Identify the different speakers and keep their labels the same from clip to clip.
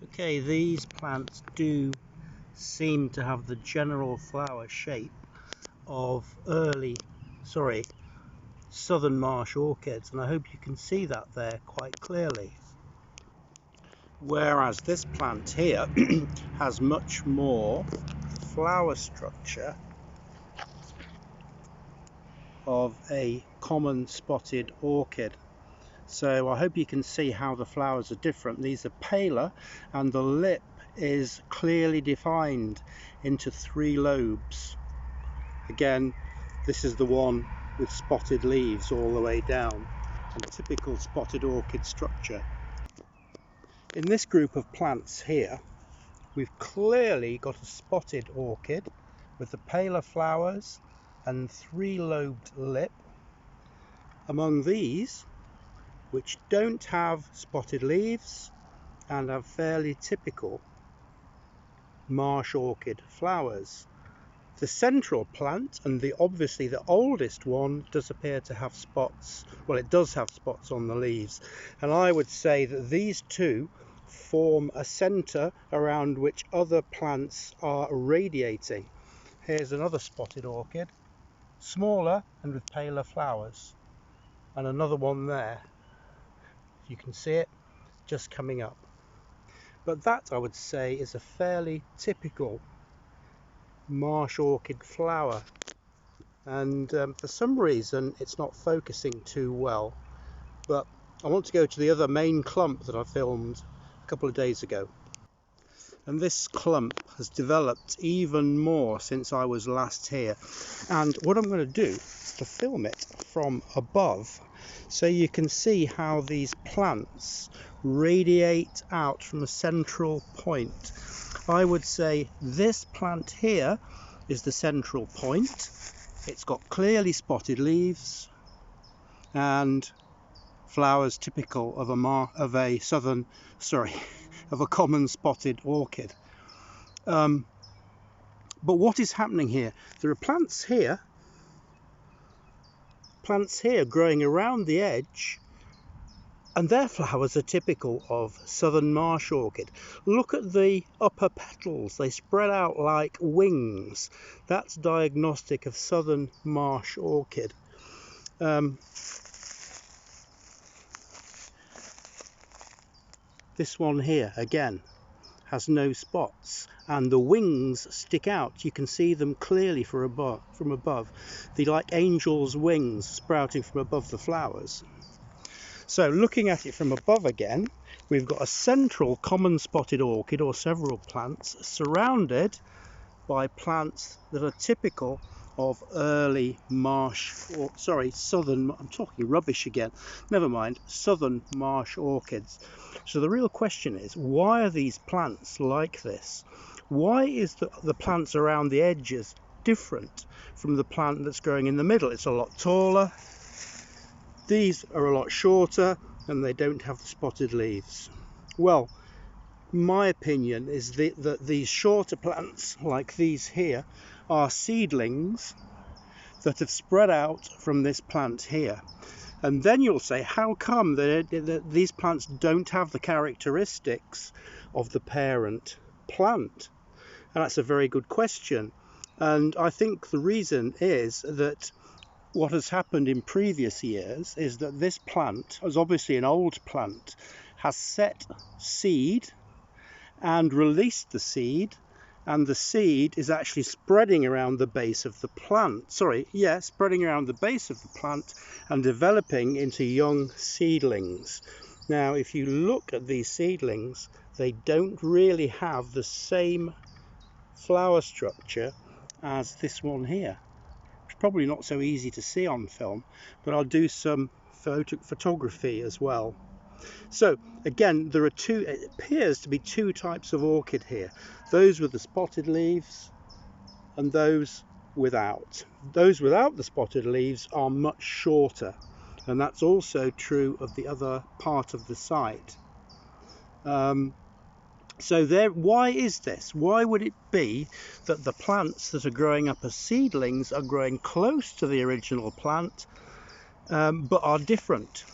Speaker 1: Okay, these plants do seem to have the general flower shape of southern marsh orchids, and I hope you can see that there quite clearly. Whereas this plant here has much more flower structure of a common spotted orchid. So I hope you can see how the flowers are different. These are paler and the lip is clearly defined into 3 lobes. Again, this is the one with spotted leaves all the way down, and typical spotted orchid structure. In this group of plants here, we've clearly got a spotted orchid with the paler flowers and 3-lobed lip. Among these, which don't have spotted leaves and have fairly typical marsh orchid flowers. The central plant, and obviously the oldest one, does appear to have spots. Well, it does have spots on the leaves, and I would say that these two form a centre around which other plants are radiating. Here's another spotted orchid, smaller and with paler flowers, and another one there. You can see it just coming up. But that, I would say, is a fairly typical marsh orchid flower, and for some reason it's not focusing too well, but I want to go to the other main clump that I filmed a couple of days ago. And this clump has developed even more since I was last here, and what I'm going to do is to film it from above so you can see how these plants radiate out from a central point. I would say this plant here is the central point. It's got clearly spotted leaves and flowers typical of a common spotted orchid. But what is happening here? There are plants here growing around the edge, and their flowers are typical of southern marsh orchid. Look at the upper petals, they spread out like wings. That's diagnostic of southern marsh orchid. This one here again has no spots, and the wings stick out. You can see them clearly from above. They're like angels' wings sprouting from above the flowers. So looking at it from above again, we've got a central common spotted orchid, or several plants, surrounded by plants that are typical of early marsh, southern, I'm talking rubbish again, never mind, southern marsh orchids. So the real question is, why are these plants like this? Why is the plants around the edges different from the plant that's growing in the middle? It's a lot taller. These are a lot shorter and they don't have the spotted leaves. Well, my opinion is that these shorter plants, like these here, are seedlings that have spread out from this plant here. And then you'll say, how come that these plants don't have the characteristics of the parent plant? And that's a very good question. And I think the reason is that what has happened in previous years is that this plant, as obviously an old plant, has set seed and released the seed, and the seed is actually spreading around the base of the plant. Spreading around the base of the plant and developing into young seedlings. Now, if you look at these seedlings, they don't really have the same flower structure as this one here. It's probably not so easy to see on film, but I'll do some photography as well. So again, it appears to be 2 types of orchid here. Those with the spotted leaves and those without. Those without the spotted leaves are much shorter, and that's also true of the other part of the site. Why is this? Why would it be that the plants that are growing up as seedlings are growing close to the original plant, but are different?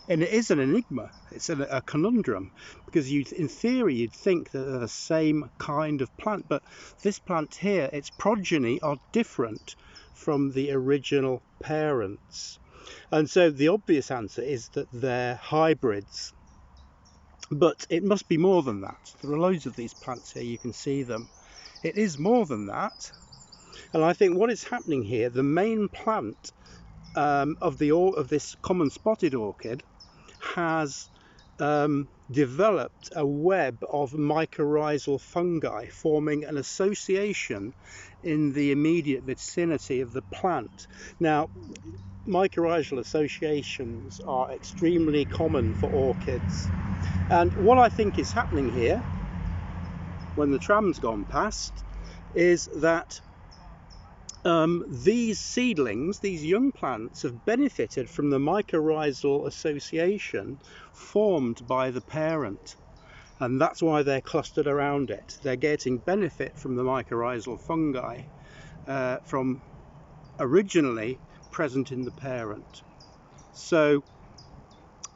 Speaker 1: And it is an enigma. It's a conundrum, because in theory you'd think that they're the same kind of plant, but this plant here, its progeny are different from the original parents. And so the obvious answer is that they're hybrids. But it must be more than that. There are loads of these plants here, you can see them. It is more than that. And I think what is happening here, the main plant of this common spotted orchid has developed a web of mycorrhizal fungi forming an association in the immediate vicinity of the plant. Now, mycorrhizal associations are extremely common for orchids, and what I think is happening here when the tram's gone past is that these seedlings, these young plants, have benefited from the mycorrhizal association formed by the parent, and that's why they're clustered around it. They're getting benefit from the mycorrhizal fungi from originally present in the parent. So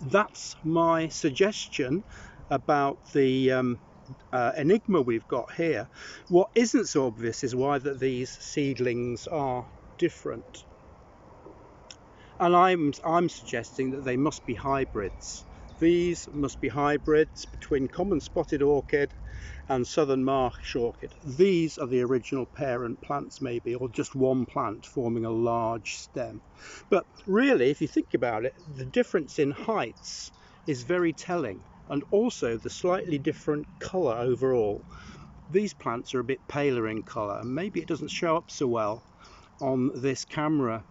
Speaker 1: that's my suggestion about the enigma we've got here. What isn't so obvious is why that these seedlings are different, and I'm suggesting that they must be hybrids. These must be hybrids between common spotted orchid and southern marsh orchid. These are the original parent plants, maybe, or just one plant forming a large stem. But really, if you think about it, the difference in heights is very telling, and also the slightly different colour overall. These plants are a bit paler in colour, and maybe it doesn't show up so well on this camera,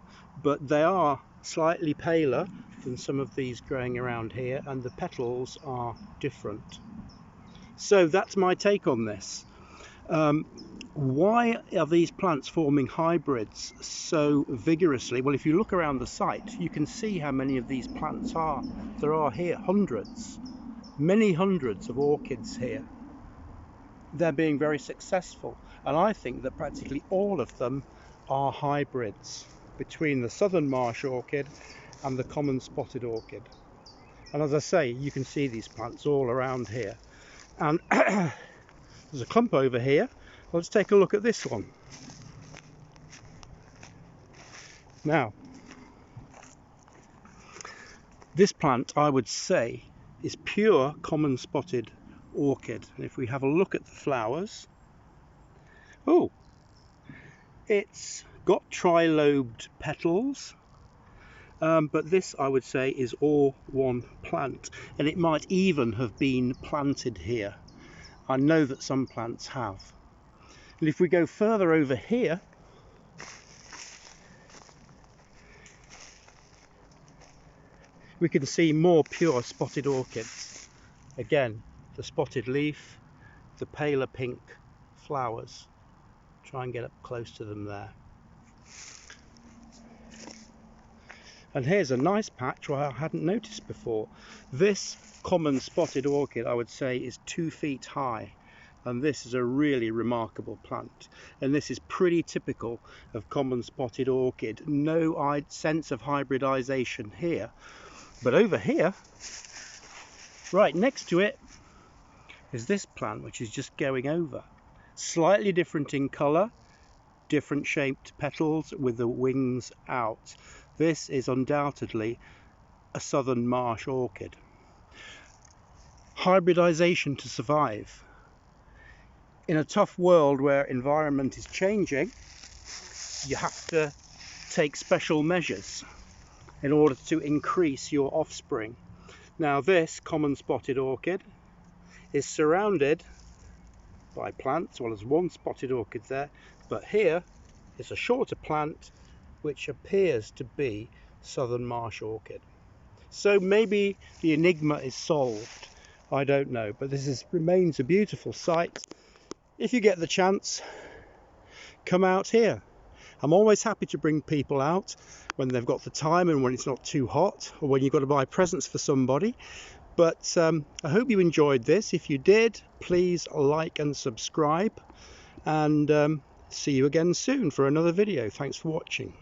Speaker 1: but they are slightly paler than some of these growing around here, and the petals are different. So that's my take on this. Why are these plants forming hybrids so vigorously? Well, if you look around the site, you can see how many of these plants there are here. Hundreds, many hundreds of orchids here. They're being very successful, and I think that practically all of them are hybrids between the southern marsh orchid and the common spotted orchid. And as I say, you can see these plants all around here. And there's a clump over here. Let's take a look at this one. Now, this plant, I would say, is pure common spotted orchid. And if we have a look at the flowers, oh, it's got trilobed petals, but this, I would say, is all one plant, and it might even have been planted here. I know that some plants have. And if we go further over here, we can see more pure spotted orchids. Again, the spotted leaf, the paler pink flowers. Try and get up close to them there. And here's a nice patch where I hadn't noticed before. This common spotted orchid, I would say, is 2 feet high, and this is a really remarkable plant, and this is pretty typical of common spotted orchid. No sense of hybridization here, but over here, right next to it, is this plant, which is just going over. Slightly different in colour, different shaped petals with the wings out. This is undoubtedly a southern marsh orchid. Hybridization to survive. In a tough world where environment is changing, you have to take special measures in order to increase your offspring. Now, this common spotted orchid is surrounded by plants. Well, there's one spotted orchid there, but here is a shorter plant which appears to be southern marsh orchid. So maybe the enigma is solved, I don't know, but this remains a beautiful site. If you get the chance, come out here. I'm always happy to bring people out when they've got the time and when it's not too hot, or when you've got to buy presents for somebody. But I hope you enjoyed this. If you did, please like and subscribe, and see you again soon for another video. Thanks for watching.